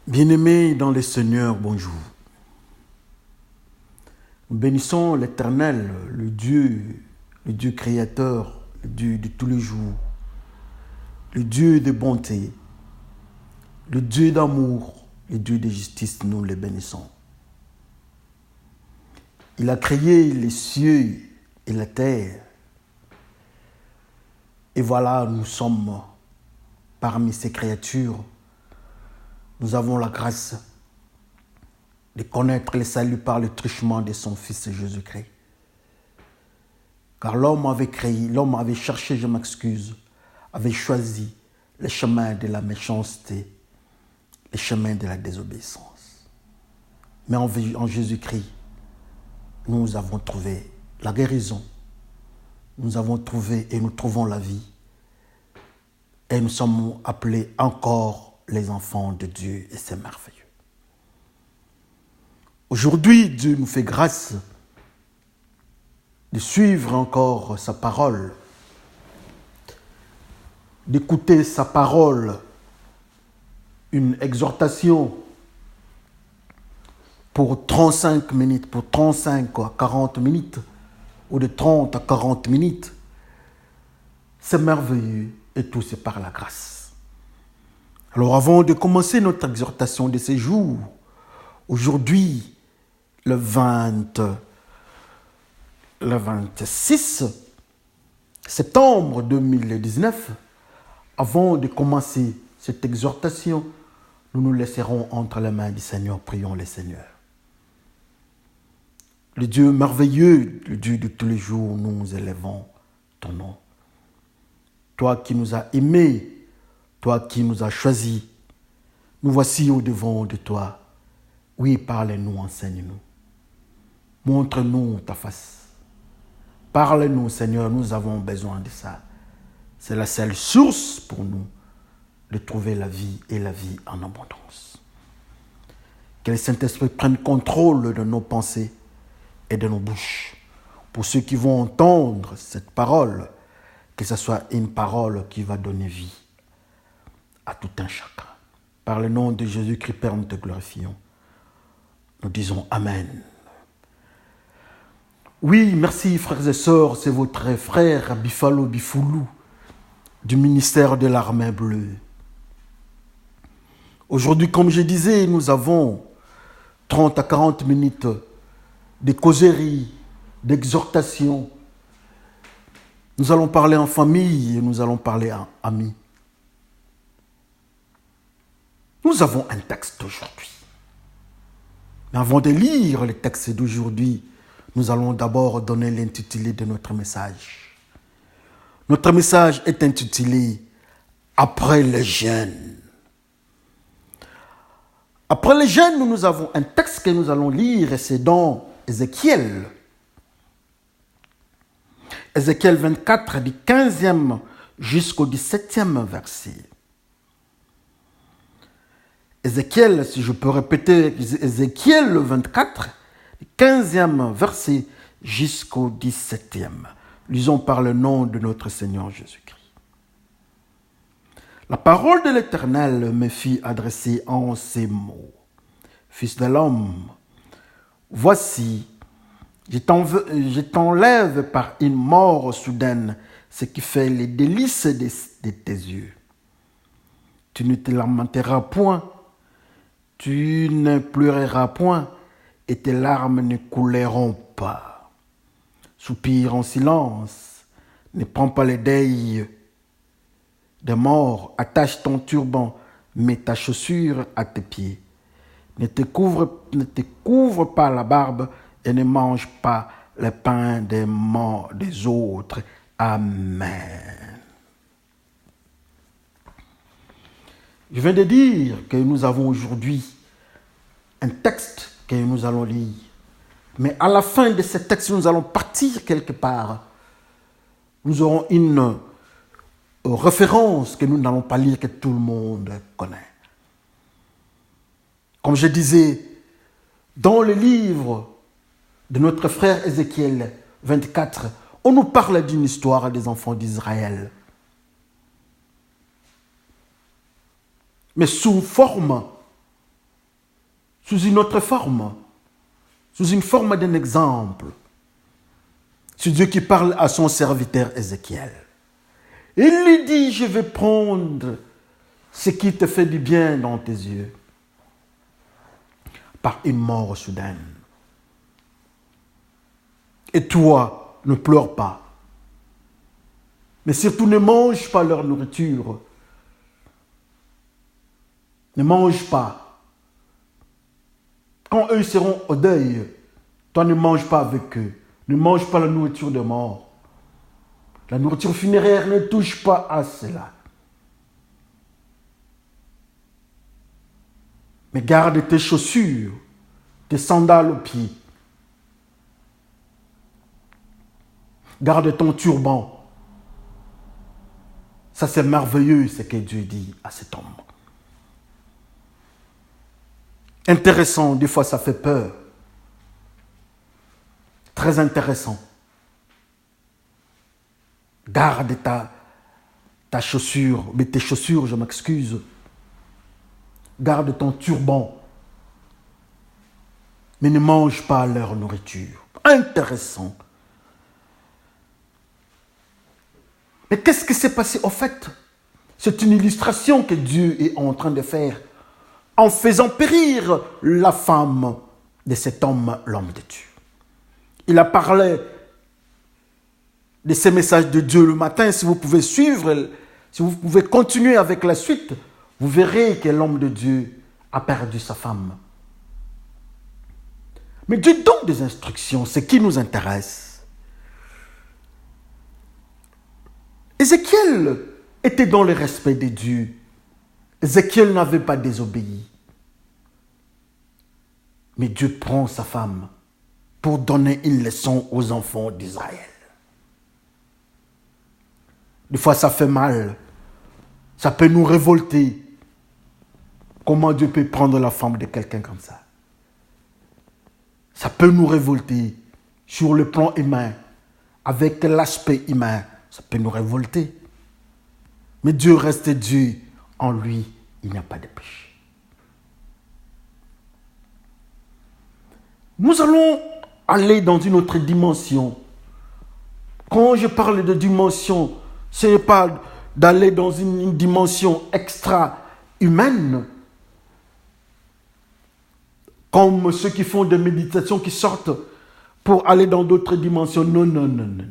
Bien-aimés dans le Seigneur, bonjour. Nous bénissons l'Éternel, le Dieu créateur, le Dieu de tous les jours, le Dieu de bonté, le Dieu d'amour, le Dieu de justice, nous les bénissons. Il a créé les cieux et la terre. Et voilà, nous sommes parmi ces créatures. Nous avons la grâce de connaître le salut par le truchement de son Fils Jésus-Christ. Car l'homme avait cherché, je m'excuse, avait choisi le chemin de la méchanceté, le chemin de la désobéissance. Mais en Jésus-Christ, nous avons trouvé la guérison. Nous avons trouvé et nous trouvons la vie. Et nous sommes appelés encore les enfants de Dieu, et c'est merveilleux. Aujourd'hui, Dieu nous fait grâce de suivre encore sa parole, d'écouter sa parole, une exhortation pour 35 minutes, pour 35 à 40 minutes, ou de 30 à 40 minutes. C'est merveilleux et tout c'est par la grâce. Alors avant de commencer notre exhortation de ces jours, aujourd'hui, le 26 septembre 2019, avant de commencer cette exhortation, nous nous laisserons entre les mains du Seigneur. Prions le Seigneur. Le Dieu merveilleux, le Dieu de tous les jours, nous élevons ton nom. Toi qui nous as aimés, toi qui nous as choisis, nous voici au-devant de toi. Oui, parle-nous, enseigne-nous. Montre-nous ta face. Parle-nous, Seigneur, nous avons besoin de ça. C'est la seule source pour nous de trouver la vie et la vie en abondance. Que le Saint-Esprit prenne contrôle de nos pensées et de nos bouches. Pour ceux qui vont entendre cette parole, que ce soit une parole qui va donner vie à tout un chacun. Par le nom de Jésus-Christ, Père, nous te glorifions. Nous disons Amen. Oui, merci frères et sœurs, c'est votre frère Bifalo Bifoulou du ministère de l'Armée Bleue. Aujourd'hui, comme je disais, nous avons 30 à 40 minutes de causerie, d'exhortation. Nous allons parler en famille et nous allons parler en amis. Nous avons un texte aujourd'hui. Mais avant de lire le texte d'aujourd'hui, nous allons d'abord donner l'intitulé de notre message. Notre message est intitulé « Après le jeûne ». Après le jeûne, nous avons un texte que nous allons lire et c'est dans Ézéchiel. Ézéchiel 24, du 15e jusqu'au 17e verset. Ézéchiel, si je peux répéter, Ézéchiel 24, du 15e verset jusqu'au 17e. Lisons par le nom de notre Seigneur Jésus-Christ. La parole de l'Éternel me fit adresser en ces mots. Fils de l'homme, voici, je t'enlève par une mort soudaine, ce qui fait les délices de tes yeux. Tu ne te lamenteras point, tu ne pleureras point, et tes larmes ne couleront pas. Soupire en silence, ne prends pas les deuils des morts, attache ton turban, mets ta chaussure à tes pieds. Ne te couvre pas la barbe et ne mange pas le pain des morts des autres. Amen. Je viens de dire que nous avons aujourd'hui un texte que nous allons lire. Mais à la fin de ce texte, nous allons partir quelque part. Nous aurons une référence que nous n'allons pas lire, que tout le monde connaît. Comme je disais, dans le livre de notre frère Ézéchiel 24, on nous parle d'une histoire des enfants d'Israël. Mais sous forme sous une autre forme, sous une forme d'un exemple. C'est Dieu qui parle à son serviteur Ézéchiel. Il lui dit, je vais prendre ce qui te fait du bien dans tes yeux par une mort soudaine. Et toi, ne pleure pas. Mais surtout, ne mange pas leur nourriture. Ne mange pas. Quand eux seront au deuil, toi ne manges pas avec eux. Ne mange pas la nourriture de mort. La nourriture funéraire ne touche pas à cela. Mais garde tes chaussures, tes sandales aux pieds. Garde ton turban. Ça, c'est merveilleux ce que Dieu dit à cet homme. Intéressant, des fois ça fait peur. Très intéressant. Garde ta chaussure, mais tes chaussures, je m'excuse. Garde ton turban. Mais ne mange pas leur nourriture. Intéressant. Mais qu'est-ce qui s'est passé au fait? C'est une illustration que Dieu est en train de faire en faisant périr la femme de cet homme, l'homme de Dieu. Il a parlé de ces messages de Dieu le matin. Si vous pouvez suivre, si vous pouvez continuer avec la suite, vous verrez que l'homme de Dieu a perdu sa femme. Mais Dieu donne des instructions, ce qui nous intéresse. Ézéchiel était dans le respect de Dieu. Ézéchiel n'avait pas désobéi. Mais Dieu prend sa femme pour donner une leçon aux enfants d'Israël. Des fois, ça fait mal. Ça peut nous révolter. Comment Dieu peut prendre la femme de quelqu'un comme ça? Ça peut nous révolter sur le plan humain, avec l'aspect humain. Ça peut nous révolter. Mais Dieu reste Dieu. En lui, il n'y a pas de péché. Nous allons aller dans une autre dimension. Quand je parle de dimension, ce n'est pas d'aller dans une dimension extra-humaine, comme ceux qui font des méditations qui sortent pour aller dans d'autres dimensions. Non, non, non, non.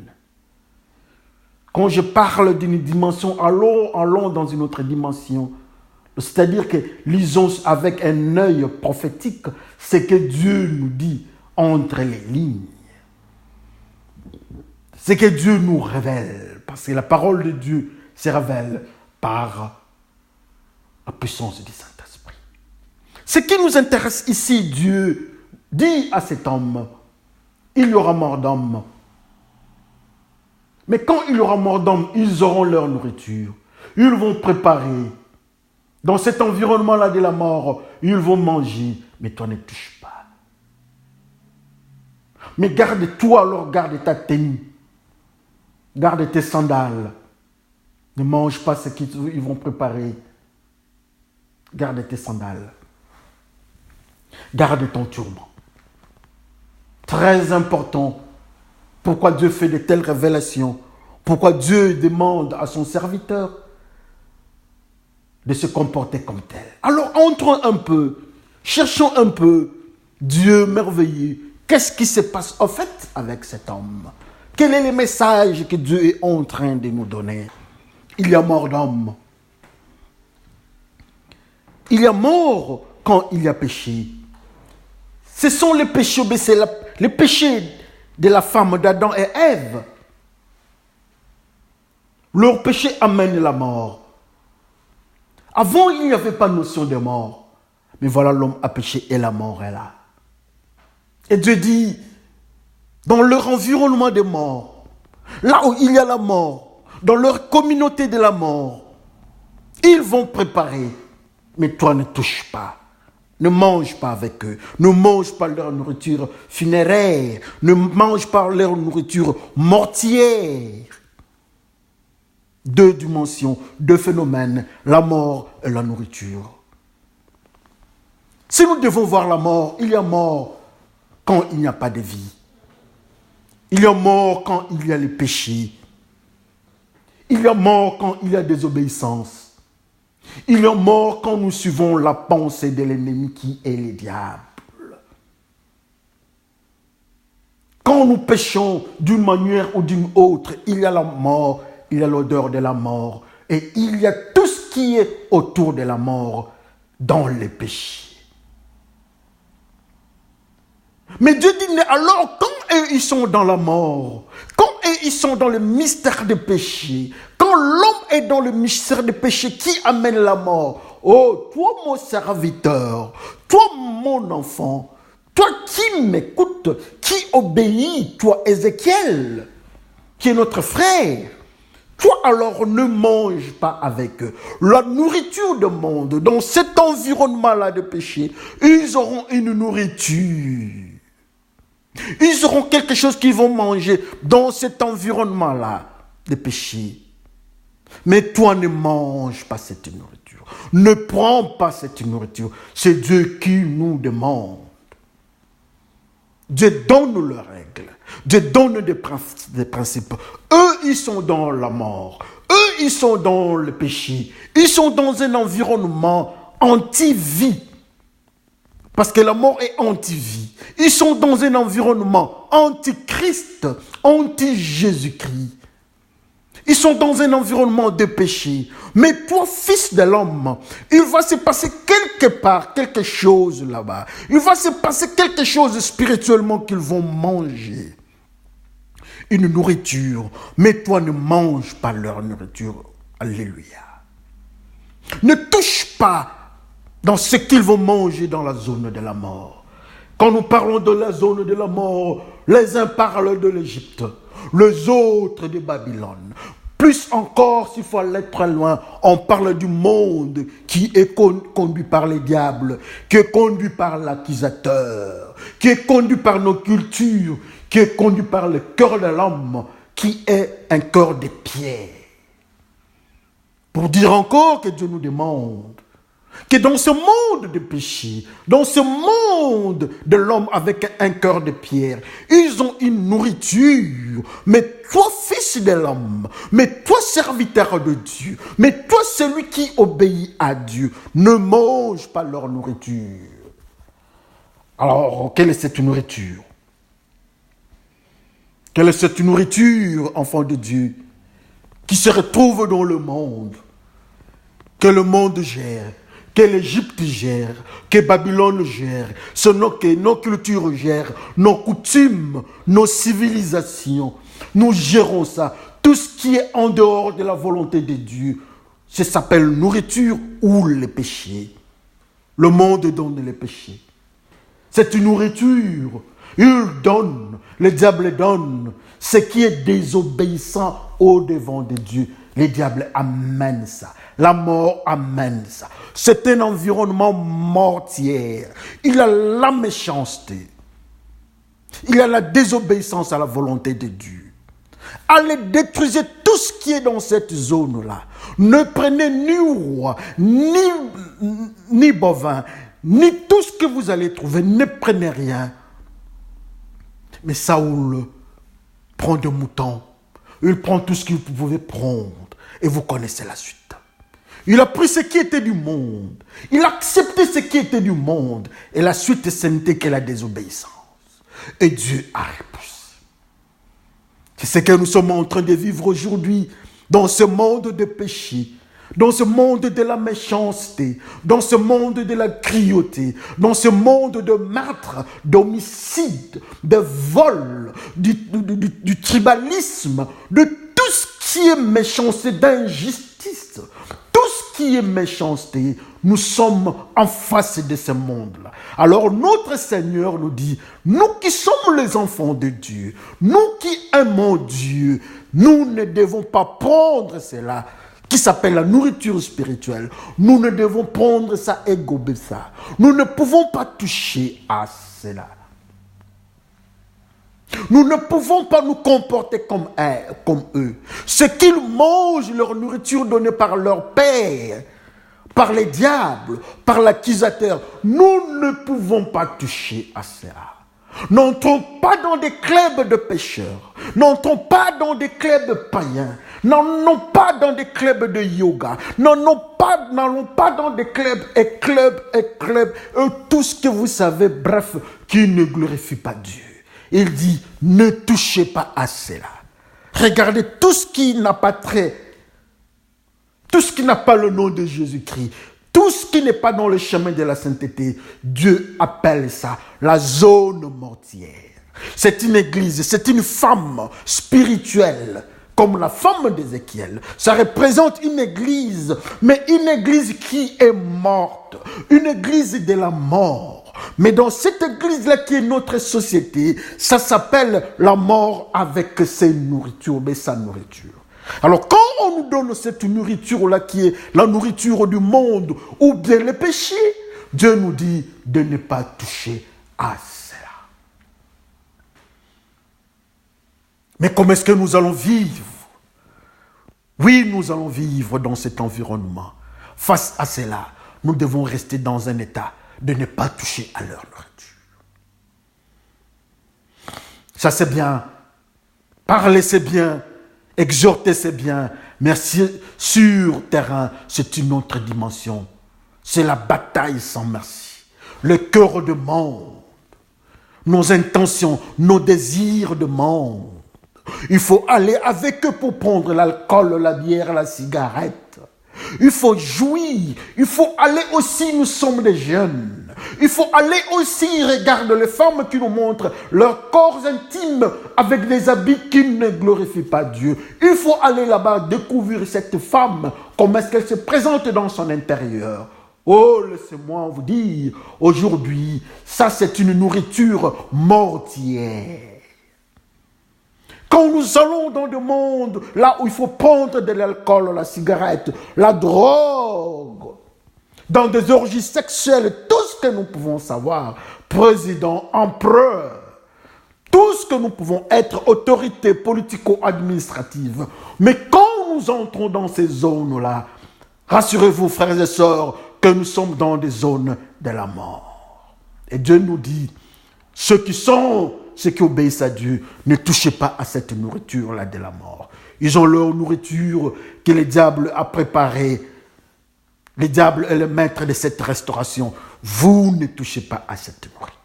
Quand je parle d'une dimension, allons dans une autre dimension. C'est-à-dire que lisons avec un œil prophétique ce que Dieu nous dit entre les lignes. Ce que Dieu nous révèle. Parce que la parole de Dieu se révèle par la puissance du Saint-Esprit. Ce qui nous intéresse ici, Dieu dit à cet homme, il y aura mort d'homme. Mais quand il y aura mort d'homme, ils auront leur nourriture. Ils vont préparer. Dans cet environnement-là de la mort, ils vont manger. Mais toi ne touches pas. Mais garde-toi alors, garde ta tenue. Garde tes sandales. Ne mange pas ce qu'ils vont préparer. Garde tes sandales. Garde ton turban. Très important. Pourquoi Dieu fait de telles révélations? Pourquoi Dieu demande à son serviteur de se comporter comme tel? Alors entrons un peu, cherchons un peu Dieu merveilleux. Qu'est-ce qui se passe en fait avec cet homme? Quel est le message que Dieu est en train de nous donner? Il y a mort d'homme. Il y a mort quand il y a péché. Ce sont les péchés, les péchés de la femme d'Adam et Ève. Leur péché amène la mort. Avant, il n'y avait pas de notion de mort. Mais voilà, l'homme a péché et la mort est là. Et Dieu dit, dans leur environnement de mort, là où il y a la mort, dans leur communauté de la mort, ils vont préparer. Mais toi ne touches pas. Ne mange pas avec eux. Ne mange pas leur nourriture funéraire. Ne mange pas leur nourriture mortière. Deux dimensions, deux phénomènes, la mort et la nourriture. Si nous devons voir la mort, il y a mort quand il n'y a pas de vie. Il y a mort quand il y a les péchés. Il y a mort quand il y a désobéissance. Il y a mort quand nous suivons la pensée de l'ennemi qui est le diable. Quand nous péchons d'une manière ou d'une autre, il y a la mort, il y a l'odeur de la mort. Et il y a tout ce qui est autour de la mort dans les péchés. Mais Dieu dit, alors quand eux, ils sont dans la mort, quand eux, ils sont dans le mystère des péchés, quand l'homme est dans le mystère des péchés qui amène la mort, oh, toi mon serviteur, toi mon enfant, toi qui m'écoutes, qui obéis, toi Ézéchiel, qui est notre frère, toi alors ne mange pas avec eux. La nourriture du monde, dans cet environnement-là de péché, ils auront une nourriture. Ils auront quelque chose qu'ils vont manger dans cet environnement-là de péché. Mais toi ne mange pas cette nourriture. Ne prends pas cette nourriture. C'est Dieu qui nous demande. Dieu donne les règles. Dieu donne des principes. Eux, ils sont dans la mort. Eux, ils sont dans le péché. Ils sont dans un environnement anti-vie. Parce que la mort est anti-vie. Ils sont dans un environnement anti-Christ, anti-Jésus-Christ. Ils sont dans un environnement de péché. Mais toi, fils de l'homme, il va se passer quelque part, quelque chose là-bas. Il va se passer quelque chose spirituellement qu'ils vont manger. Une nourriture. Mais toi, ne mange pas leur nourriture. Alléluia. Ne touche pas dans ce qu'ils vont manger dans la zone de la mort. Quand nous parlons de la zone de la mort, les uns parlent de l'Égypte, les autres de Babylone. Plus encore, s'il faut aller très loin, on parle du monde qui est conduit par les diables, qui est conduit par l'accusateur, qui est conduit par nos cultures, qui est conduit par le cœur de l'homme, qui est un cœur de pierre. Pour dire encore que Dieu nous demande que dans ce monde de péché, dans ce monde de l'homme avec un cœur de pierre, ils ont une nourriture. Mais toi, fils de l'homme, mais toi, serviteur de Dieu, mais toi, celui qui obéit à Dieu, ne mange pas leur nourriture. Alors, quelle est cette nourriture? Quelle est cette nourriture, enfant de Dieu, qui se retrouve dans le monde, que le monde gère, que l'Égypte gère, que Babylone gère, que nos cultures gèrent, nos coutumes, nos civilisations. Nous gérons ça. Tout ce qui est en dehors de la volonté de Dieu, ça s'appelle nourriture ou le péché. Le monde donne le péché. Cette nourriture, il donne, le diable donne, ce qui est désobéissant au devant de Dieu. Le diable amène ça. La mort amène ça. C'est un environnement mortier. Il a la méchanceté. Il a la désobéissance à la volonté de Dieu. Allez détruire tout ce qui est dans cette zone-là. Ne prenez ni roi, ni bovin, ni tout ce que vous allez trouver. Ne prenez rien. Mais Saoul prend des moutons. Il prend tout ce que vous pouvez prendre. Et vous connaissez la suite. Il a pris ce qui était du monde. Il a accepté ce qui était du monde. Et la suite, ce n'était que la désobéissance. Et Dieu a repoussé. C'est ce que nous sommes en train de vivre aujourd'hui dans ce monde de péché, dans ce monde de la méchanceté, dans ce monde de la cruauté, dans ce monde de meurtre, d'homicide, de vol, du tribalisme, de tout ce qui est méchanceté, d'injustice. Tout ce qui est méchanceté, nous sommes en face de ce monde-là. Alors notre Seigneur nous dit, nous qui sommes les enfants de Dieu, nous qui aimons Dieu, nous ne devons pas prendre cela qui s'appelle la nourriture spirituelle. Nous ne devons prendre ça et gober ça. Nous ne pouvons pas toucher à cela. Nous ne pouvons pas nous comporter comme eux. Ce qu'ils mangent, leur nourriture donnée par leur père, par les diables, par l'accusateur, nous ne pouvons pas toucher à cela. N'entrons pas dans des clubs de pécheurs. N'entrons pas dans des clubs païens. N'allons pas dans des clubs de yoga. N'allons pas dans des clubs et tout ce que vous savez, bref, qui ne glorifie pas Dieu. Il dit, ne touchez pas à cela. Regardez tout ce qui n'a pas le nom de Jésus-Christ, tout ce qui n'est pas dans le chemin de la sainteté, Dieu appelle ça la zone mortière. C'est une église, c'est une femme spirituelle, comme la femme d'Ézéchiel. Ça représente une église, mais une église qui est morte, une église de la mort. Mais dans cette église-là qui est notre société, ça s'appelle la mort avec ses nourritures, mais sa nourriture. Alors quand on nous donne cette nourriture-là qui est la nourriture du monde ou bien le péché, Dieu nous dit de ne pas toucher à cela. Mais comment est-ce que nous allons vivre? Oui, nous allons vivre dans cet environnement. Face à cela, nous devons rester dans un état de ne pas toucher à leur nourriture. Ça c'est bien. Parler c'est bien. Exhorter c'est bien. Mais sur terrain, c'est une autre dimension. C'est la bataille sans merci. Le cœur de monde. Nos intentions, nos désirs de monde. Il faut aller avec eux pour prendre l'alcool, la bière, la cigarette. Il faut jouir. Il faut aller aussi, nous sommes des jeunes. Il faut aller aussi, regarde les femmes qui nous montrent leurs corps intimes avec des habits qui ne glorifient pas Dieu. Il faut aller là-bas découvrir cette femme, comment est-ce qu'elle se présente dans son intérieur. Oh, laissez-moi vous dire, aujourd'hui, ça c'est une nourriture mortière. Quand nous allons dans le monde, là où il faut prendre de l'alcool, la cigarette, la drogue, dans des orgies sexuelles, tout ce que nous pouvons savoir, président, empereur, tout ce que nous pouvons être, autorité politico-administrative. Mais quand nous entrons dans ces zones-là, rassurez-vous, frères et sœurs, que nous sommes dans des zones de la mort. Et Dieu nous dit, ceux qui obéissent à Dieu, ne touchez pas à cette nourriture-là de la mort. Ils ont leur nourriture que le diable a préparée. Le diable est le maître de cette restauration. Vous ne touchez pas à cette nourriture.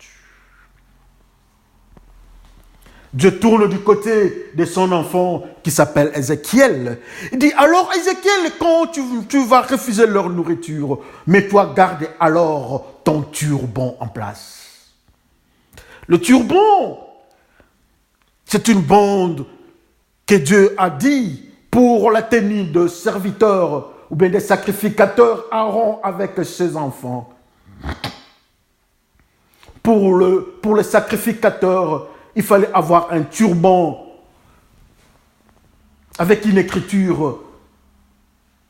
Dieu tourne du côté de son enfant qui s'appelle Ézéchiel. Il dit, alors Ézéchiel, quand tu vas refuser leur nourriture, mais toi garde alors ton turban en place. Le turban, c'est une bande que Dieu a dit pour la tenue de serviteurs ou bien des sacrificateurs Aaron avec ses enfants. Pour les sacrificateurs, il fallait avoir un turban avec une écriture,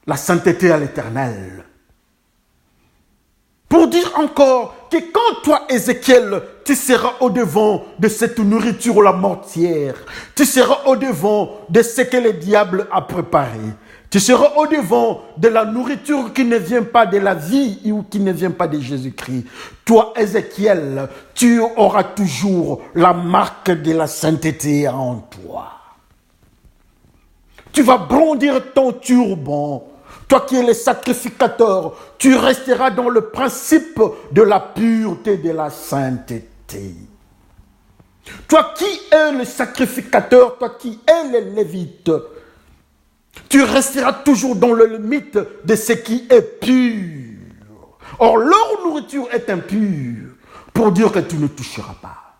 la sainteté à l'Éternel. Pour dire encore que quand toi, Ézéchiel, tu seras au-devant de cette nourriture la mortière, tu seras au-devant de ce que le diable a préparé, tu seras au-devant de la nourriture qui ne vient pas de la vie ou qui ne vient pas de Jésus-Christ. Toi, Ézéchiel, tu auras toujours la marque de la sainteté en toi. Tu vas brandir ton turban. Toi qui es le sacrificateur, tu resteras dans le principe de la pureté, de la sainteté. Toi qui es le sacrificateur, toi qui es le lévite, tu resteras toujours dans le limite de ce qui est pur. Or, leur nourriture est impure pour dire que tu ne toucheras pas.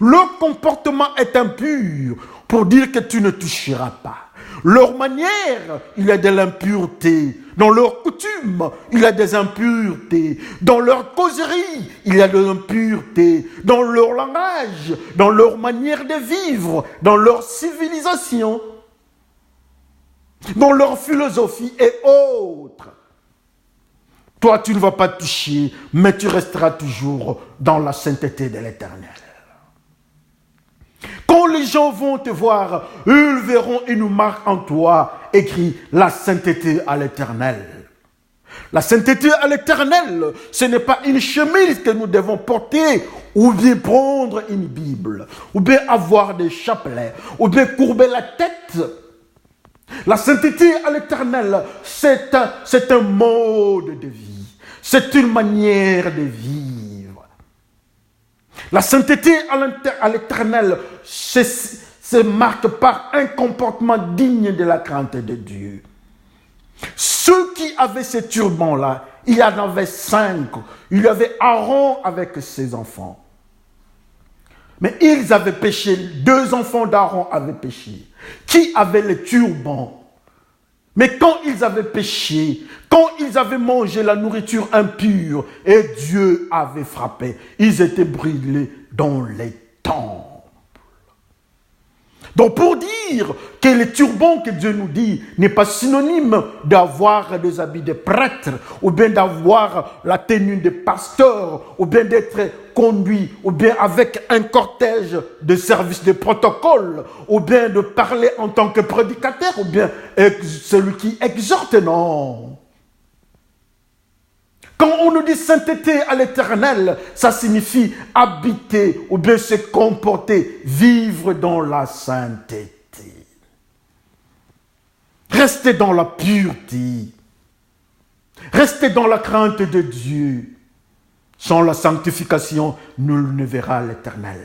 Leur comportement est impur pour dire que tu ne toucheras pas. Leur manière, il y a de l'impureté. Dans leurs coutumes, il y a des impuretés. Dans leur causerie, il y a de l'impureté. Dans leur langage, dans leur manière de vivre, dans leur civilisation, dans leur philosophie et autres. Toi, tu ne vas pas toucher, mais tu resteras toujours dans la sainteté de l'Éternel. Quand les gens vont te voir, ils verront une marque en toi, écrit la sainteté à l'Éternel. La sainteté à l'Éternel, ce n'est pas une chemise que nous devons porter, ou bien prendre une Bible, ou bien avoir des chapelets, ou bien courber la tête. La sainteté à l'Éternel, c'est un mode de vie, c'est une manière de vivre. La sainteté à l'Éternel se marque par un comportement digne de la crainte de Dieu. Ceux qui avaient ces turbans-là, il y en avait 5. Il y avait Aaron avec ses enfants. Mais ils avaient péché. 2 enfants d'Aaron avaient péché. Qui avait les turbans? Mais quand ils avaient péché, quand ils avaient mangé la nourriture impure, et Dieu avait frappé, ils étaient brûlés dans les temples. Donc pour dire que le turban que Dieu nous dit n'est pas synonyme d'avoir des habits de prêtre, ou bien d'avoir la tenue de pasteur, ou bien d'être conduit, ou bien avec un cortège de services de protocole, ou bien de parler en tant que prédicateur, ou bien celui qui exhorte, non. Quand on nous dit sainteté à l'Éternel, ça signifie habiter ou bien se comporter, vivre dans la sainteté. Rester dans la pureté. Rester dans la crainte de Dieu. Sans la sanctification, nul ne verra l'Éternel.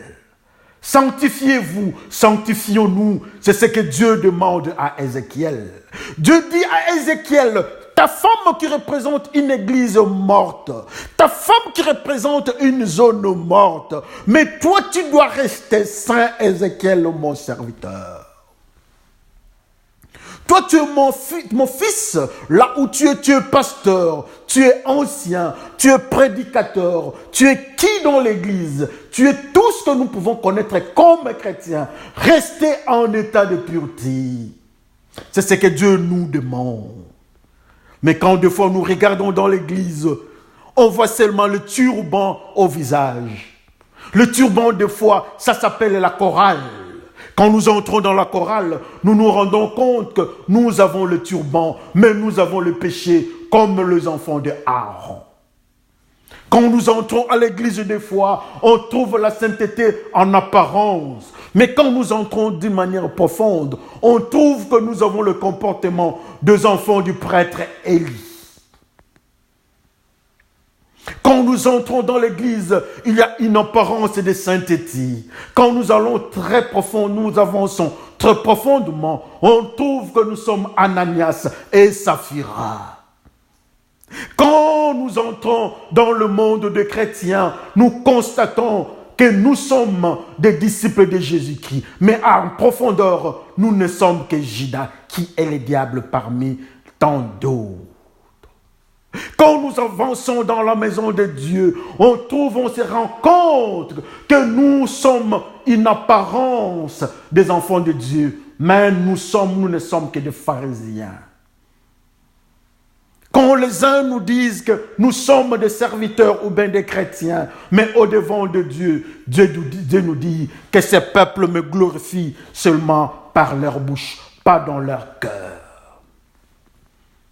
Sanctifiez-vous, sanctifions-nous. C'est ce que Dieu demande à Ézéchiel. Dieu dit à Ézéchiel, ta femme qui représente une église morte, ta femme qui représente une zone morte, mais toi tu dois rester saint, Ézéchiel, mon serviteur. Toi tu es mon fils, là où tu es pasteur, tu es ancien, tu es prédicateur, tu es qui dans l'église, tu es tout ce que nous pouvons connaître comme chrétiens. Restez en état de pureté. C'est ce que Dieu nous demande. Mais quand des fois nous regardons dans l'église, on voit seulement le turban au visage. Le turban, des fois, ça s'appelle la chorale. Quand nous entrons dans la chorale, nous nous rendons compte que nous avons le turban, mais nous avons le péché comme les enfants de Aaron. Quand nous entrons à l'église des fois, on trouve la sainteté en apparence. Mais quand nous entrons d'une manière profonde, on trouve que nous avons le comportement des enfants du prêtre Élie. Quand nous entrons dans l'église, il y a une apparence de sainteté. Quand nous allons très profond, nous avançons très profondément, on trouve que nous sommes Ananias et Saphira. Quand nous entrons dans le monde des chrétiens, nous constatons que nous sommes des disciples de Jésus-Christ. Mais en profondeur, nous ne sommes que Judas, qui est le diable parmi tant d'autres. Quand nous avançons dans la maison de Dieu, on se rend compte que nous sommes une apparence des enfants de Dieu. Mais nous ne sommes que des pharisiens. Quand les uns nous disent que nous sommes des serviteurs ou bien des chrétiens, mais au-devant de Dieu, Dieu nous dit que ces peuples me glorifient seulement par leur bouche, pas dans leur cœur.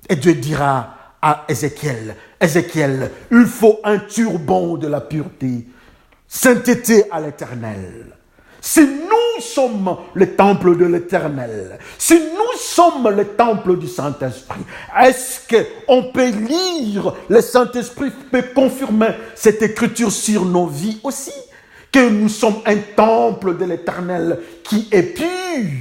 Et Dieu dira à Ézéchiel, Ézéchiel, il faut un turban de la pureté, sainteté à l'Éternel. Si nous sommes le temple de l'Éternel, si nous sommes le temple du Saint-Esprit, est-ce qu'on peut lire, le Saint-Esprit peut confirmer cette écriture sur nos vies aussi, que nous sommes un temple de l'Éternel qui est pur.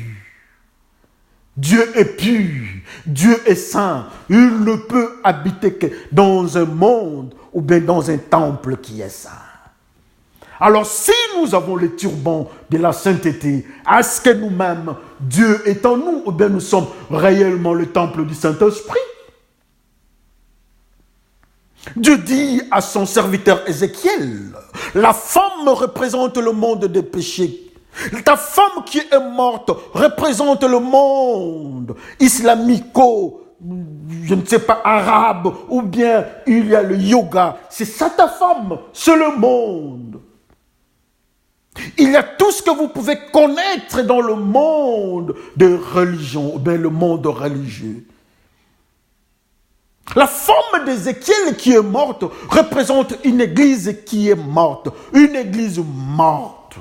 Dieu est pur, Dieu est saint, il ne peut habiter que dans un monde ou bien dans un temple qui est saint. Alors si nous avons le turban de la sainteté, est-ce que nous-mêmes, Dieu est en nous ou bien nous sommes réellement le temple du Saint-Esprit? Dieu dit à son serviteur Ézéchiel, la femme représente le monde des péchés. Ta femme qui est morte représente le monde islamico, je ne sais pas, arabe, ou bien il y a le yoga. C'est ça ta femme, c'est le monde. Il y a tout ce que vous pouvez connaître dans le monde de religion, ou bien le monde religieux. La forme d'Ézéchiel qui est morte représente une église qui est morte. Une église morte,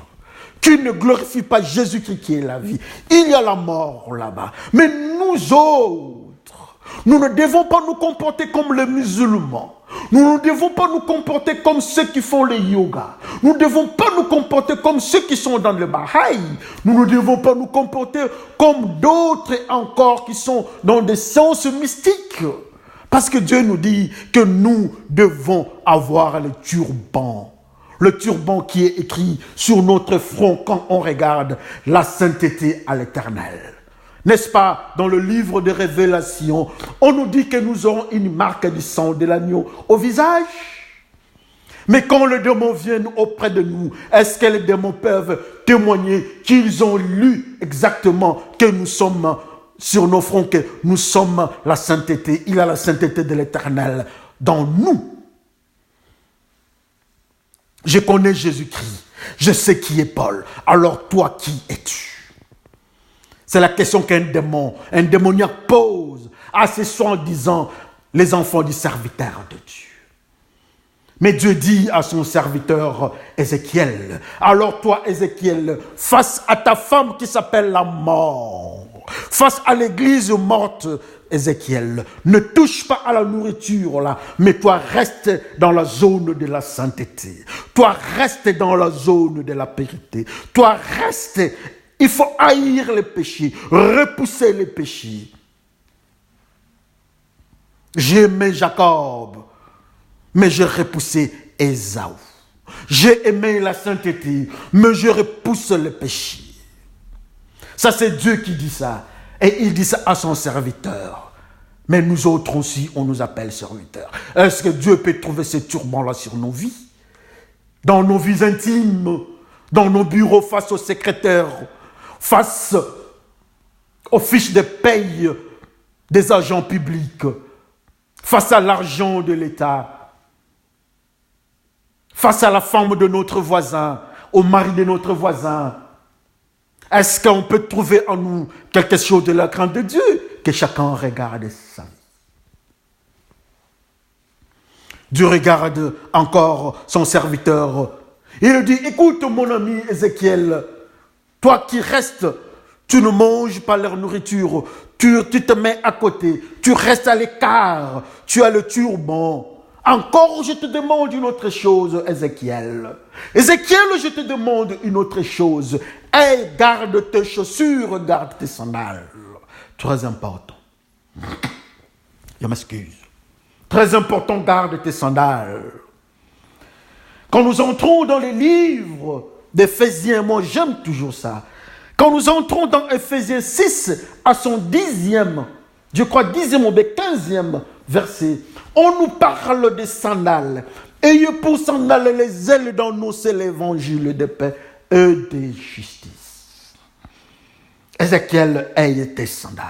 qui ne glorifie pas Jésus-Christ qui est la vie. Il y a la mort là-bas. Mais nous autres, nous ne devons pas nous comporter comme les musulmans. Nous ne devons pas nous comporter comme ceux qui font le yoga. Nous ne devons pas nous comporter comme ceux qui sont dans le Bahaï. Nous ne devons pas nous comporter comme d'autres encore qui sont dans des sciences mystiques. Parce que Dieu nous dit que nous devons avoir le turban. Le turban qui est écrit sur notre front quand on regarde la sainteté à l'Éternel. N'est-ce pas, dans le livre de Révélation, on nous dit que nous aurons une marque du sang de l'agneau au visage. Mais quand les démons viennent auprès de nous, est-ce que les démons peuvent témoigner qu'ils ont lu exactement que nous sommes sur nos fronts, que nous sommes la sainteté, il y a la sainteté de l'Éternel dans nous. Je connais Jésus-Christ, je sais qui est Paul, alors toi qui es-tu? C'est la question qu'un démoniaque pose à ses soi-disant les enfants du serviteur de Dieu. Mais Dieu dit à son serviteur Ézéchiel, alors toi Ézéchiel, face à ta femme qui s'appelle la mort, face à l'église morte, Ézéchiel, ne touche pas à la nourriture là, mais toi reste dans la zone de la sainteté. Toi reste dans la zone de la purité. Toi reste, il faut haïr les péchés, repousser les péchés. J'aimais Jacob, mais j'ai repoussé Ésaü. J'ai aimé la sainteté, mais je repousse le péché. Ça, c'est Dieu qui dit ça. Et il dit ça à son serviteur. Mais nous autres aussi, on nous appelle serviteurs. Est-ce que Dieu peut trouver ce turban-là sur nos vies? Dans nos vies intimes, dans nos bureaux, face aux secrétaires, face aux fiches de paye des agents publics, face à l'argent de l'État, face à la femme de notre voisin, au mari de notre voisin. Est-ce qu'on peut trouver en nous quelque chose de la crainte de Dieu? Que chacun regarde sa vie. Dieu regarde encore son serviteur. Il dit, écoute mon ami Ézéchiel, toi qui restes, tu ne manges pas leur nourriture, tu te mets à côté, tu restes à l'écart, tu as le turban. Encore, je te demande une autre chose, Ézéchiel. Ézéchiel, je te demande une autre chose. Hey, garde tes chaussures, garde tes sandales. Très important. Je m'excuse. Très important, garde tes sandales. Quand nous entrons dans les livres d'Éphésiens, moi j'aime toujours ça. Quand nous entrons dans Éphésiens 6 à son 10e, je crois 10e ou 15e verset, on nous parle des sandales. Ayez pour sandales les ailes d'annoncer l'évangile de paix et de justice. Ézéchiel, aie tes sandales.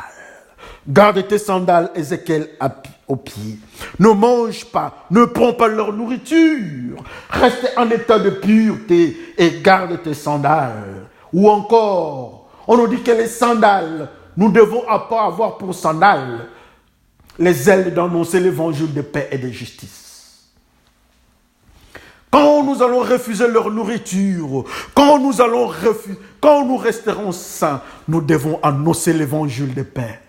Garde tes sandales, Ézéchiel, aux pieds. Ne mange pas, ne prends pas leur nourriture. Reste en état de pureté et garde tes sandales. Ou encore, on nous dit que les sandales, nous devons pas avoir pour sandales les ailes d'annoncer l'évangile de paix et de justice. Quand nous allons refuser leur nourriture, quand nous resterons saints, nous devons annoncer l'évangile de paix.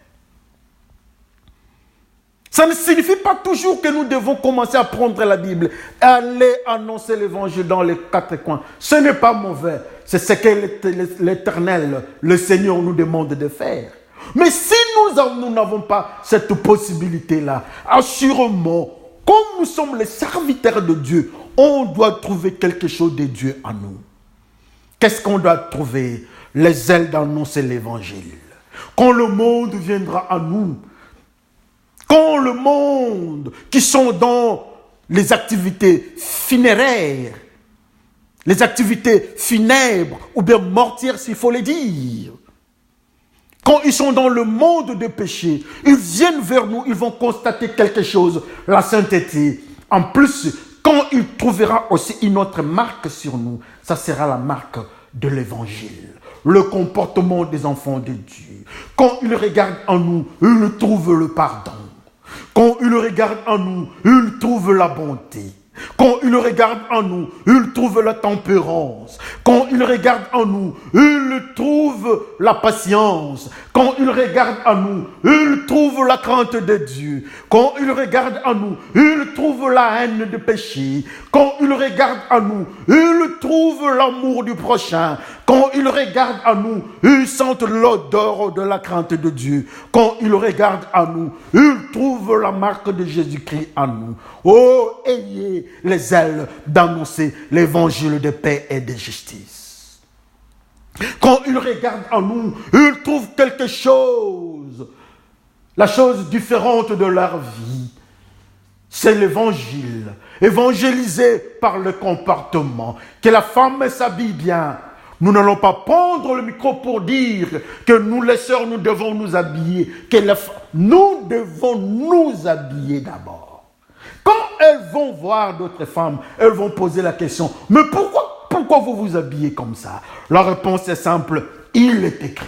Ça ne signifie pas toujours que nous devons commencer à prendre la Bible et aller annoncer l'évangile dans les quatre coins. Ce n'est pas mauvais. C'est ce que l'Éternel, le Seigneur, nous demande de faire. Mais si nous n'avons pas cette possibilité-là, assurément, comme nous sommes les serviteurs de Dieu, on doit trouver quelque chose de Dieu en nous. Qu'est-ce qu'on doit trouver? Les ailes d'annoncer l'évangile. Quand le monde viendra à nous, quand le monde qui sont dans les activités funéraires, les activités funèbres ou bien mortières s'il faut les dire, quand ils sont dans le monde des péchés, ils viennent vers nous, ils vont constater quelque chose, la sainteté. En plus, quand ils trouveront aussi une autre marque sur nous, ça sera la marque de l'évangile, le comportement des enfants de Dieu. Quand ils regardent en nous, ils trouvent le pardon. Quand il regarde en nous, il trouve la bonté. Quand il regarde en nous, il trouve la tempérance. Quand il regarde en nous, il trouve la patience. Quand il regarde en nous, il trouve la crainte de Dieu. Quand il regarde en nous, il trouve la haine du péché. Quand il regarde en nous, il trouve l'amour du prochain. Quand il regarde en nous, il sent l'odeur de la crainte de Dieu. Quand il regarde en nous, il trouve la marque de Jésus-Christ en nous. Oh, ayez les ailes d'annoncer l'évangile de paix et de justice. Quand il regarde en nous, il trouve quelque chose, la chose différente de leur vie. C'est l'évangile, évangélisé par le comportement. Que la femme s'habille bien. Nous n'allons pas prendre le micro pour dire que nous, les sœurs, nous devons nous habiller. Nous devons nous habiller d'abord. Quand elles vont voir d'autres femmes, elles vont poser la question, mais pourquoi vous vous habillez comme ça? La réponse est simple, il est écrit.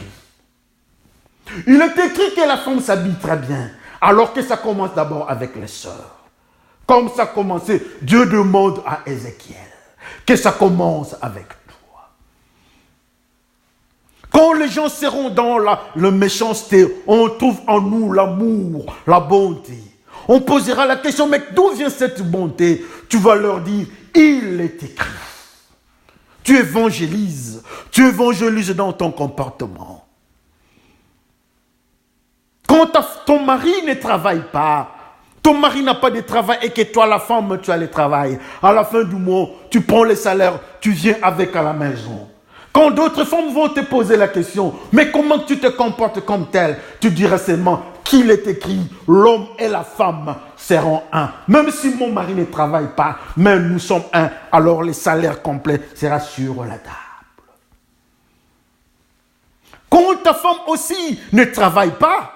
Il est écrit que la femme s'habille très bien, alors que ça commence d'abord avec les sœurs. Comme ça a commencé, Dieu demande à Ézéchiel que ça commence avec toi. Quand les gens seront dans la méchanceté, on trouve en nous l'amour, la bonté. On posera la question, mais d'où vient cette bonté? Tu vas leur dire, il est écrit. Tu évangélises dans ton comportement. Quand ton mari ne travaille pas, ton mari n'a pas de travail et que toi, la femme, tu as le travail. À la fin du mois, tu prends le salaire, tu viens avec à la maison. Quand d'autres femmes vont te poser la question, mais comment tu te comportes comme tel? Tu diras seulement qu'il est écrit, l'homme et la femme seront un. Même si mon mari ne travaille pas, mais nous sommes un, alors le salaire complet sera sur la table. Quand ta femme aussi ne travaille pas,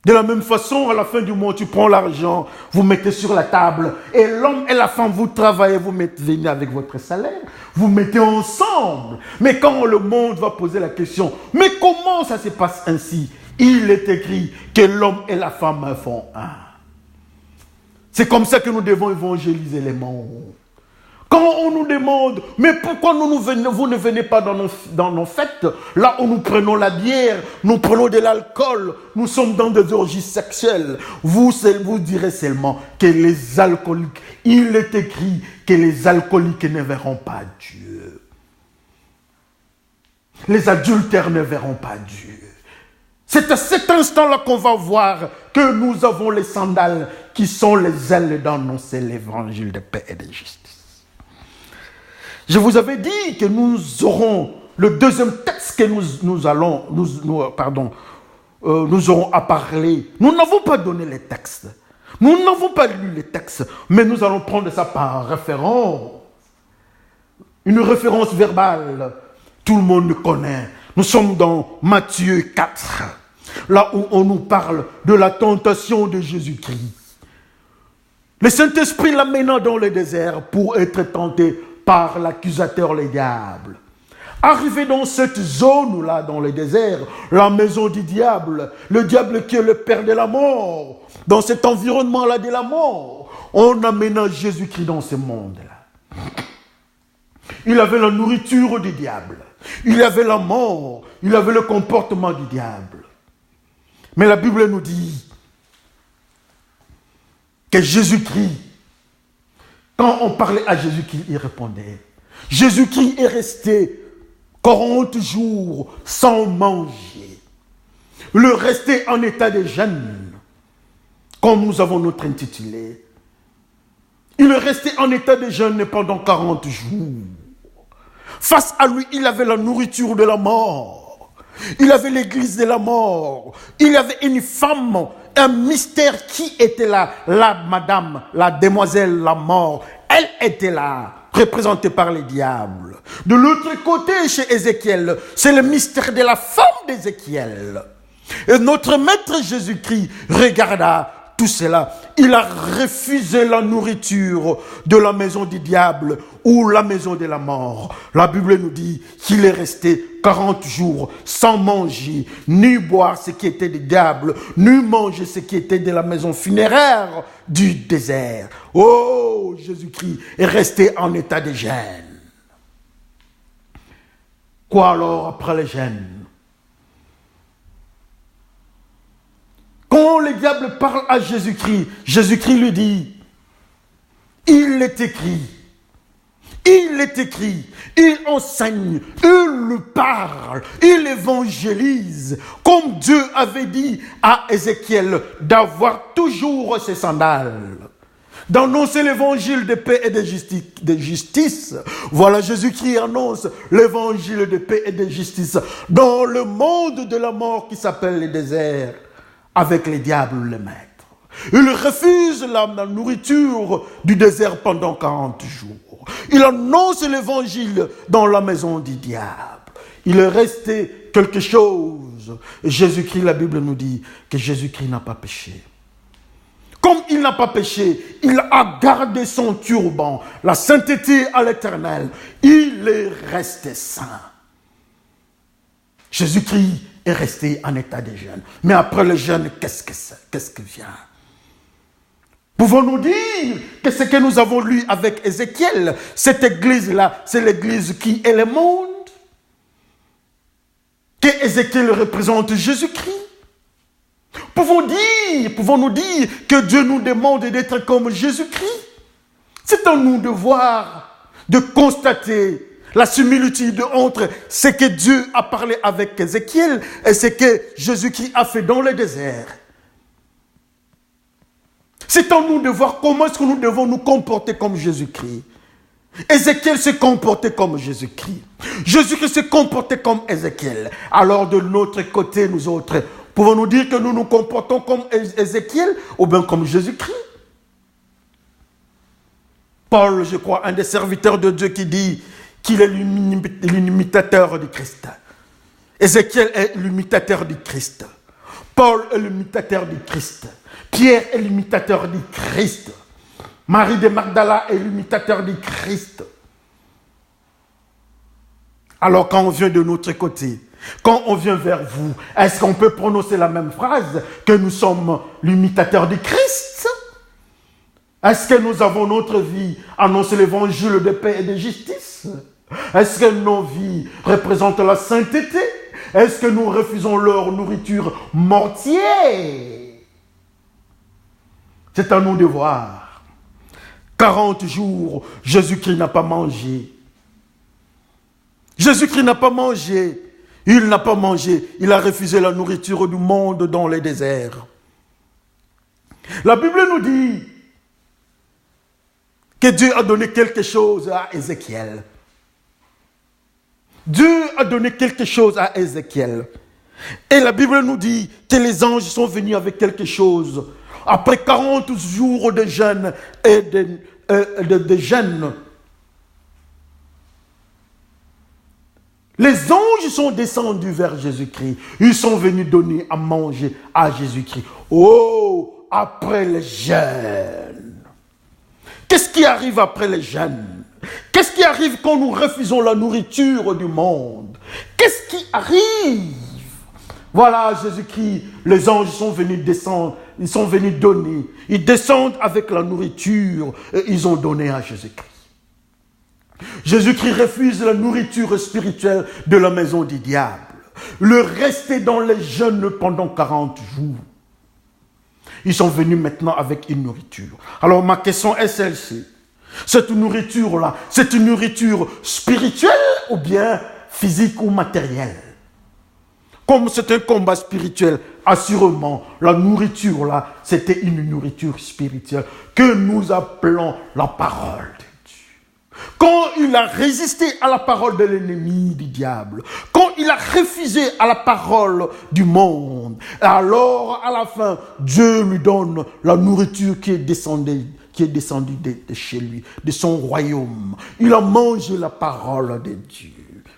de la même façon, à la fin du mois, tu prends l'argent, vous mettez sur la table, et l'homme et la femme, vous travaillez, vous venez avec votre salaire, vous mettez ensemble. Mais quand le monde va poser la question, mais comment ça se passe ainsi? Il est écrit que l'homme et la femme font un. C'est comme ça que nous devons évangéliser les mondes. Quand on nous demande, mais pourquoi vous ne venez pas dans nos fêtes, là où nous prenons la bière, nous prenons de l'alcool, nous sommes dans des orgies sexuelles, vous direz seulement que les alcooliques, il est écrit que les alcooliques ne verront pas Dieu. Les adultères ne verront pas Dieu. C'est à cet instant-là qu'on va voir que nous avons les sandales qui sont les ailes d'annoncer l'évangile de paix et de justice. Je vous avais dit que nous aurons le deuxième texte que nous aurons à parler. Nous n'avons pas donné les textes. Nous n'avons pas lu les textes, mais nous allons prendre ça par référence. Une référence verbale. Tout le monde connaît. Nous sommes dans Matthieu 4, là où on nous parle de la tentation de Jésus-Christ. Le Saint-Esprit l'amena dans le désert pour être tenté par l'accusateur, le diable. Arrivé dans cette zone-là, dans le désert, la maison du diable, le diable qui est le père de la mort, dans cet environnement-là de la mort, on amena Jésus-Christ dans ce monde-là. Il avait la nourriture du diable, il avait la mort, il avait le comportement du diable. Mais la Bible nous dit que Jésus-Christ, quand on parlait à Jésus-Christ, il répondait. Jésus-Christ est resté 40 jours sans manger. Le rester en état de jeûne, comme nous avons notre intitulé. Il est resté en état de jeûne pendant 40 jours. Face à lui, il avait la nourriture de la mort. Il avait l'église de la mort. Il avait une femme, un mystère qui était là. La madame, la demoiselle, la mort. Elle était là, représentée par les diables. De l'autre côté, chez Ézéchiel, c'est le mystère de la femme d'Ézéchiel. Et notre maître Jésus-Christ regarda tout cela, il a refusé la nourriture de la maison du diable ou la maison de la mort. La Bible nous dit qu'il est resté 40 jours sans manger, ni boire ce qui était du diable, ni manger ce qui était de la maison funéraire du désert. Oh, Jésus-Christ est resté en état de jeûne. Quoi alors après le jeûne? Quand le diable parle à Jésus-Christ, Jésus-Christ lui dit, il est écrit, il enseigne, il parle, il évangélise, comme Dieu avait dit à Ézéchiel d'avoir toujours ses sandales, d'annoncer l'évangile de paix et de justice. Voilà, Jésus-Christ annonce l'évangile de paix et de justice dans le monde de la mort qui s'appelle le désert, avec les diables le maître. Il refuse la nourriture du désert pendant 40 jours. Il annonce l'évangile dans la maison du diable. Il est resté quelque chose. Et Jésus-Christ, la Bible nous dit que Jésus-Christ n'a pas péché. Comme il n'a pas péché, il a gardé son turban, la sainteté à l'Éternel. Il est resté saint. Jésus-Christ est resté en état de jeûne. Mais après le jeûne, qu'est-ce que c'est? Qu'est-ce qui vient? Pouvons-nous dire que ce que nous avons lu avec Ézéchiel, cette église-là, c'est l'église qui est le monde? Que Ézéchiel représente Jésus-Christ? Pouvons-nous dire que Dieu nous demande d'être comme Jésus-Christ? C'est à nous de voir, de constater la similitude entre ce que Dieu a parlé avec Ézéchiel et ce que Jésus-Christ a fait dans le désert. C'est à nous de voir comment est-ce que nous devons nous comporter comme Jésus-Christ. Ézéchiel s'est comporté comme Jésus-Christ. Jésus-Christ s'est comporté comme Ézéchiel. Alors de notre côté, nous autres, pouvons-nous dire que nous nous comportons comme Ézéchiel ou bien comme Jésus-Christ? Paul, je crois, un des serviteurs de Dieu qui dit qu'il est l'imitateur du Christ. Ézéchiel est l'imitateur du Christ. Paul est l'imitateur du Christ. Pierre est l'imitateur du Christ. Marie de Magdala est l'imitateur du Christ. Alors quand on vient de notre côté, quand on vient vers vous, est-ce qu'on peut prononcer la même phrase que nous sommes l'imitateur du Christ? Est-ce que nous avons notre vie annoncer l'évangile de paix et de justice? Est-ce que nos vies représentent la sainteté? Est-ce que nous refusons leur nourriture mortière? C'est à nous de voir. 40 jours, Jésus-Christ n'a pas mangé. Jésus-Christ n'a pas mangé. Il n'a pas mangé. Il a refusé la nourriture du monde dans les déserts. La Bible nous dit que Dieu a donné quelque chose à Ézéchiel. Dieu a donné quelque chose à Ézéchiel. Et la Bible nous dit que les anges sont venus avec quelque chose. Après 40 jours de jeûne et de jeûne, les anges sont descendus vers Jésus-Christ. Ils sont venus donner à manger à Jésus-Christ. Oh, après le jeûne. Qu'est-ce qui arrive après le jeûne? Qu'est-ce qui arrive quand nous refusons la nourriture du monde? Qu'est-ce qui arrive? Voilà, Jésus-Christ, les anges sont venus descendre, ils sont venus donner. Ils descendent avec la nourriture et ils ont donné à Jésus-Christ. Jésus-Christ refuse la nourriture spirituelle de la maison du diable. Le rester dans les jeûnes pendant 40 jours. Ils sont venus maintenant avec une nourriture. Alors ma question est celle-ci. Cette nourriture-là, c'est une nourriture spirituelle ou bien physique ou matérielle? Comme c'est un combat spirituel, assurément, la nourriture là, c'était une nourriture spirituelle que nous appelons la parole de Dieu. Quand il a résisté à la parole de l'ennemi du diable, quand il a refusé à la parole du monde, alors à la fin, Dieu lui donne la nourriture qui est descendue de chez lui, de son royaume. Il a mangé la parole de Dieu.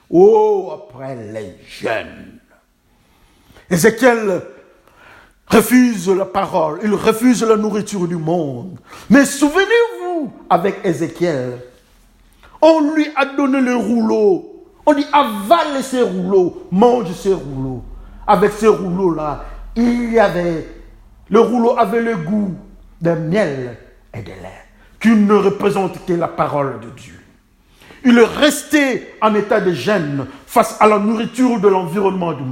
Oh, après les jeûnes. Ézéchiel refuse la parole, il refuse la nourriture du monde. Mais souvenez-vous, avec Ézéchiel, on lui a donné le rouleau. On dit avale ces rouleaux, mange ces rouleaux. Avec ces rouleaux-là, le rouleau avait le goût de miel et de lait, qui ne représente que la parole de Dieu. Il est resté en état de gêne face à la nourriture de l'environnement du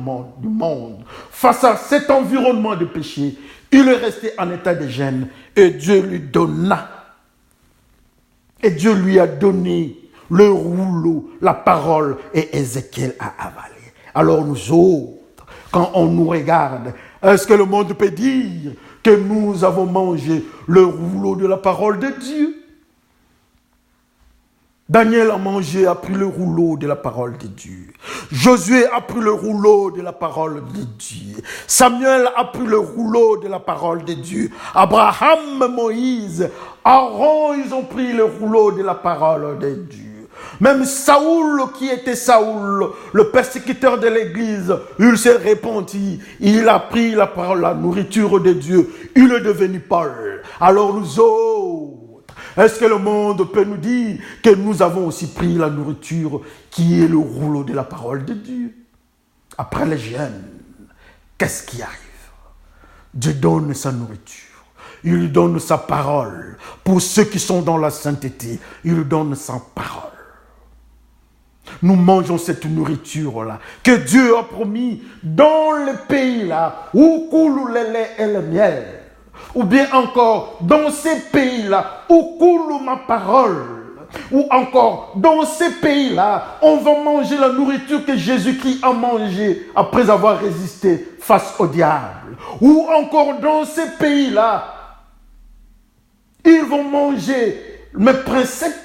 monde, face à cet environnement de péché. Il est resté en état de gêne et Dieu lui donna. Et Dieu lui a donné le rouleau, la parole, et Ézéchiel a avalé. Alors nous autres, quand on nous regarde, est-ce que le monde peut dire que nous avons mangé le rouleau de la parole de Dieu? Daniel a pris le rouleau de la parole de Dieu. Josué a pris le rouleau de la parole de Dieu. Samuel a pris le rouleau de la parole de Dieu. Abraham, Moïse, Aaron, ils ont pris le rouleau de la parole de Dieu. Même Saoul, qui était Saoul, le persécuteur de l'église, il s'est repenti. Il a pris la parole, la nourriture de Dieu. Il est devenu Paul. Alors nous autres, est-ce que le monde peut nous dire que nous avons aussi pris la nourriture qui est le rouleau de la parole de Dieu? Après les jeûnes, qu'est-ce qui arrive? Dieu donne sa nourriture. Il donne sa parole. Pour ceux qui sont dans la sainteté, il donne sa parole. Nous mangeons cette nourriture-là que Dieu a promis dans le pays-là où coule le lait et le miel. Ou bien encore dans ces pays-là où coule ma parole. Ou encore dans ces pays-là, on va manger la nourriture que Jésus-Christ a mangée après avoir résisté face au diable. Ou encore dans ces pays-là, ils vont manger mes préceptes.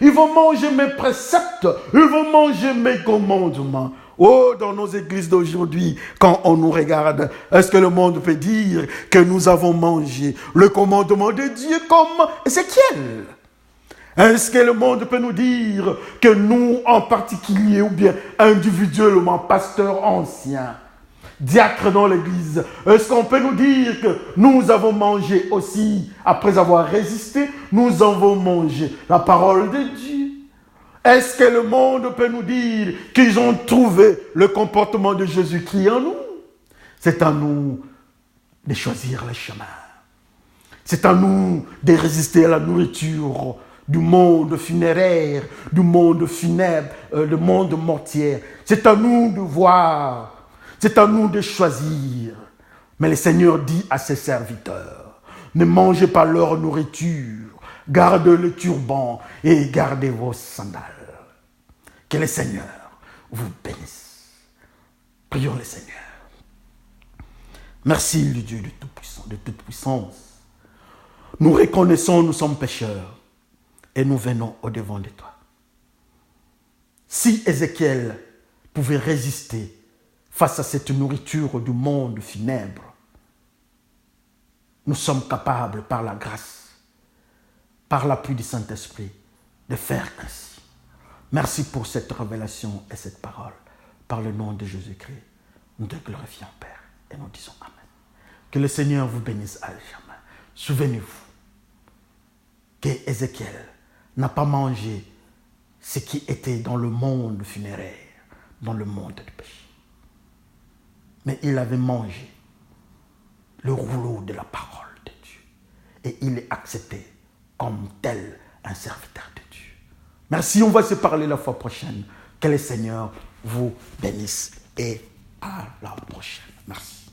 Ils vont manger mes préceptes. Ils vont manger mes commandements. Oh, dans nos églises d'aujourd'hui, quand on nous regarde, est-ce que le monde peut dire que nous avons mangé le commandement de Dieu comme Ézéchiel? Est-ce que le monde peut nous dire que nous, en particulier, ou bien individuellement, pasteurs anciens, diacres dans l'église, est-ce qu'on peut nous dire que nous avons mangé aussi, après avoir résisté, nous avons mangé la parole de Dieu? Est-ce que le monde peut nous dire qu'ils ont trouvé le comportement de Jésus-Christ en nous? C'est à nous de choisir le chemin. C'est à nous de résister à la nourriture du monde funéraire, du monde funèbre, du monde mortier. C'est à nous de voir, c'est à nous de choisir. Mais le Seigneur dit à ses serviteurs, ne mangez pas leur nourriture, gardez le turban et gardez vos sandales. Que le Seigneur vous bénisse. Prions le Seigneur. Merci le Dieu de tout-puissant, de toute puissance. Nous reconnaissons, nous sommes pécheurs et nous venons au-devant de toi. Si Ézéchiel pouvait résister face à cette nourriture du monde funèbre, nous sommes capables par la grâce, par l'appui du Saint-Esprit, de faire ainsi. Merci pour cette révélation et cette parole. Par le nom de Jésus-Christ, nous te glorifions, Père, et nous disons Amen. Que le Seigneur vous bénisse à jamais. Souvenez-vous que Ézéchiel n'a pas mangé ce qui était dans le monde funéraire, dans le monde du péché. Mais il avait mangé le rouleau de la parole de Dieu. Et il est accepté comme tel un serviteur de Dieu. Merci, on va se parler la fois prochaine. Que le Seigneur vous bénisse et à la prochaine. Merci.